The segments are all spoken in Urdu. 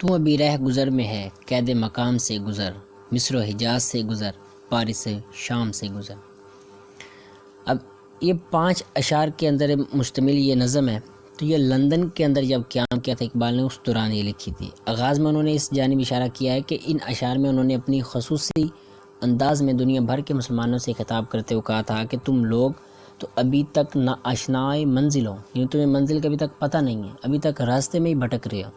تو ابھی رہ گزر میں ہے قید مقام سے گزر، مصر و حجاز سے گزر، پارس شام سے گزر۔ اب یہ 5 اشعار کے اندر مشتمل یہ نظم ہے، تو یہ لندن کے اندر جب قیام کیا تھا اقبال نے اس دوران یہ لکھی تھی۔ آغاز میں انہوں نے اس جانب اشارہ کیا ہے کہ ان اشعار میں انہوں نے اپنی خصوصی انداز میں دنیا بھر کے مسلمانوں سے خطاب کرتے ہوئے کہا تھا کہ تم لوگ تو ابھی تک نا آشنائے منزل ہو، یعنی تمہیں منزل کا ابھی تک پتہ نہیں ہے، ابھی تک راستے میں ہی بھٹک رہے ہو،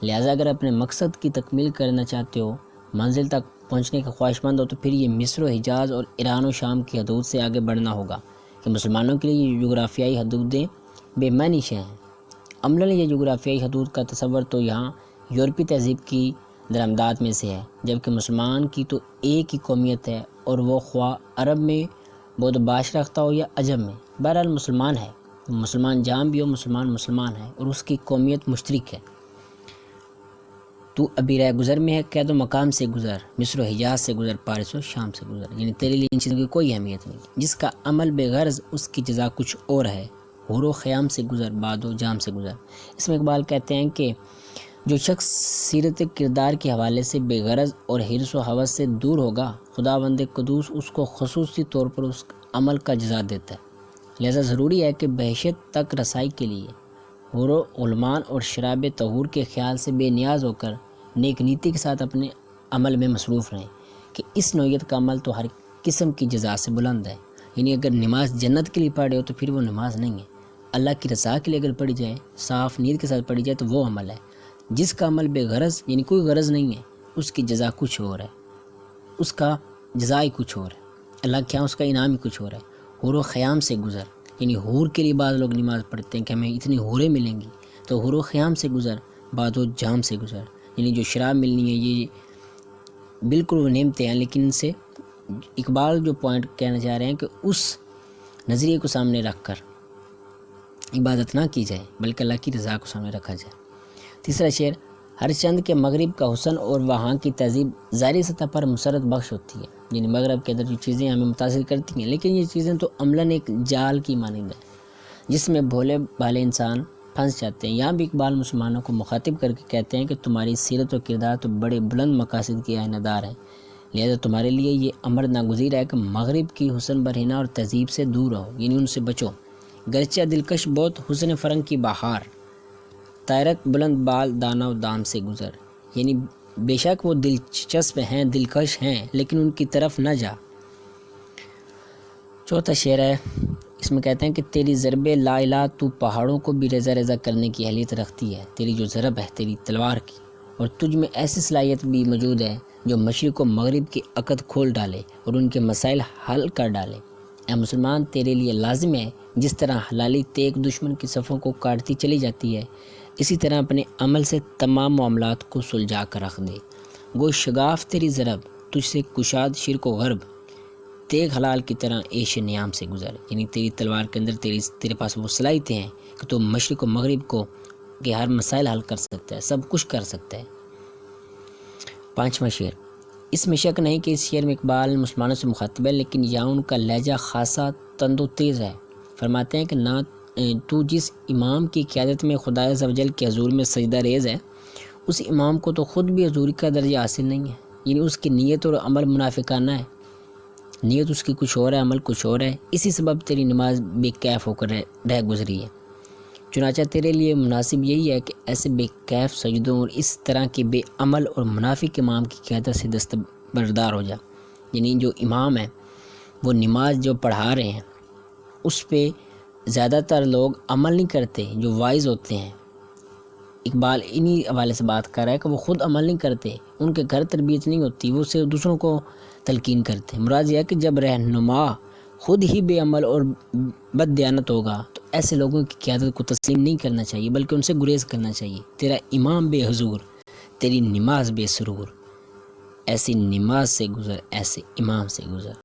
لہٰذا اگر اپنے مقصد کی تکمیل کرنا چاہتے ہو، منزل تک پہنچنے کا خواہش مند ہو، تو پھر یہ مصر و حجاز اور ایران و شام کی حدود سے آگے بڑھنا ہوگا کہ مسلمانوں کے لیے یہ جغرافیائی حدودیں بے معنی شے ہیں۔ عملاً یہ جغرافیائی حدود کا تصور تو یہاں یورپی تہذیب کی درآمدات میں سے ہے، جبکہ مسلمان کی تو ایک ہی قومیت ہے، اور وہ خواہ عرب میں بود و باش رکھتا ہو یا عجم میں، بہرحال مسلمان ہے۔ مسلمان جہاں بھی ہو، مسلمان ہے، اور اس کی قومیت مشترک ہے۔ تو ابھی رہ گزر میں ہے قید و مقام سے گزر، مصر و حجاز سے گزر، پارس و شام سے گزر، یعنی تیرے لیے ان چیزوں کی کوئی اہمیت نہیں، جس کا عمل بے غرض اس کی جزا کچھ اور ہے، حور و خیام سے گزر، باد و جام سے گزر۔ اس میں اقبال کہتے ہیں کہ جو شخص سیرت کردار کے حوالے سے بے غرض اور حرص و ہوس سے دور ہوگا، خداوند قدوس اس کو خصوصی طور پر اس عمل کا جزا دیتا ہے۔ لہذا ضروری ہے کہ بہشت تک رسائی کے لیے حور و غلمان اور شراب طہور کے خیال سے بے نیاز ہو کر نیک نیتی کے ساتھ اپنے عمل میں مصروف رہیں، کہ اس نوعیت کا عمل تو ہر قسم کی جزا سے بلند ہے۔ یعنی اگر نماز جنت کے لیے پڑھے ہو تو پھر وہ نماز نہیں ہے، اللہ کی رضا کے لیے اگر پڑھی جائے، صاف نیت کے ساتھ پڑھی جائے تو وہ عمل ہے۔ جس کا عمل بے غرض یعنی کوئی غرض نہیں ہے، اس کی جزا کچھ اور ہے، اس کا جزا ہی کچھ اور ہے، اللہ کے یہاں اس کا انعام ہی کچھ اور ہے۔ حور و خیام سے گزر، یعنی حور کے لیے بعض لوگ نماز پڑھتے ہیں کہ ہمیں اتنی حوریں ملیں گی، تو حور و خیام سے گزر، باد و جام سے گزر، یعنی جو شراب ملنی ہے یہ بالکل وہ نعمتیں ہیں، لیکن ان سے اقبال جو پوائنٹ کہنا چاہ رہے ہیں کہ اس نظریے کو سامنے رکھ کر عبادت نہ کی جائے، بلکہ اللہ کی رضا کو سامنے رکھا جائے۔ تیسرا شعر، ہر چند کے مغرب کا حسن اور وہاں کی تہذیب ظاہری سطح پر مسرت بخش ہوتی ہے، یعنی مغرب کے اندر جو چیزیں ہمیں متاثر کرتی ہیں، لیکن یہ چیزیں تو عملاً ایک جال کی مانند ہیں جس میں بھولے بھالے انسان پھنس جاتے ہیں۔ یہاں بھی اقبال مسلمانوں کو مخاطب کر کے کہتے ہیں کہ تمہاری سیرت و کردار تو بڑے بلند مقاصد کے آئینہ دار ہیں، لہذا تمہارے لیے یہ امر ناگزیر ہے کہ مغرب کی حسن برہنہ اور تہذیب سے دور رہو، یعنی ان سے بچو۔ گرچہ دلکش بہت حسن فرنگ کی بہار، تیرک بلند بال دانا و دام سے گزر، یعنی بے شک وہ دلچسپ ہیں، دلکش ہیں، لیکن ان کی طرف نہ جا۔ چوتھا شعر ہے، اس میں کہتے ہیں کہ تیری ضرب لا الہ تو پہاڑوں کو بھی ریزہ ریزہ کرنے کی اہلیت رکھتی ہے، تیری جو ضرب ہے تیری تلوار کی، اور تجھ میں ایسی صلاحیت بھی موجود ہے جو مشرق و مغرب کی عقد کھول ڈالے اور ان کے مسائل حل کر ڈالے۔ اے مسلمان، تیرے لیے لازم ہے جس طرح حلالی تیغ دشمن کی صفوں کو کاٹتی چلی جاتی ہے، اسی طرح اپنے عمل سے تمام معاملات کو سلجھا کر رکھ دے۔ گو شگاف تیری ضرب، تجھ سے کشاد شرک و غرب، تیغ حلال کی طرح عیش نیام سے گزر، یعنی تیری تلوار کے اندر تیرے پاس وہ صلاحیتیں ہیں کہ تو مشرق و مغرب کو کہ ہر مسائل حل کر سکتا ہے، سب کچھ کر سکتا ہے۔ پانچواں شعر، اس میں شک نہیں کہ اس شعر میں اقبال مسلمانوں سے مخاطب ہے، لیکن یہاں ان کا لہجہ خاصا تند و تیز ہے۔ فرماتے ہیں کہ نہ تو جس امام کی قیادت میں خدا عز و جل کے حضور میں سجدہ ریز ہے، اس امام کو تو خود بھی حضوری کا درجہ حاصل نہیں ہے، یعنی اس کی نیت اور عمل منافقانہ ہے، نیت اس کی کچھ اور ہے، عمل کچھ اور ہے، اسی سبب تیری نماز بے کیف ہو کر رہ گزری ہے۔ چنانچہ تیرے لیے مناسب یہی ہے کہ ایسے بے کیف سجدوں اور اس طرح کے بے عمل اور منافق امام کی قیادت سے دستبردار ہو جا، یعنی جو امام ہے وہ نماز جو پڑھا رہے ہیں اس پہ زیادہ تر لوگ عمل نہیں کرتے، جو وائز ہوتے ہیں۔ اقبال انہی حوالے سے بات کر رہا ہے کہ وہ خود عمل نہیں کرتے، ان کے گھر تربیت نہیں ہوتی، وہ صرف دوسروں کو تلقین کرتے ہیں۔ مراد یہ ہے کہ جب رہنما خود ہی بے عمل اور بد دیانت ہوگا تو ایسے لوگوں کی قیادت کو تسلیم نہیں کرنا چاہیے، بلکہ ان سے گریز کرنا چاہیے۔ تیرا امام بے حضور، تیری نماز بے سرور، ایسی نماز سے گزر، ایسے امام سے گزر۔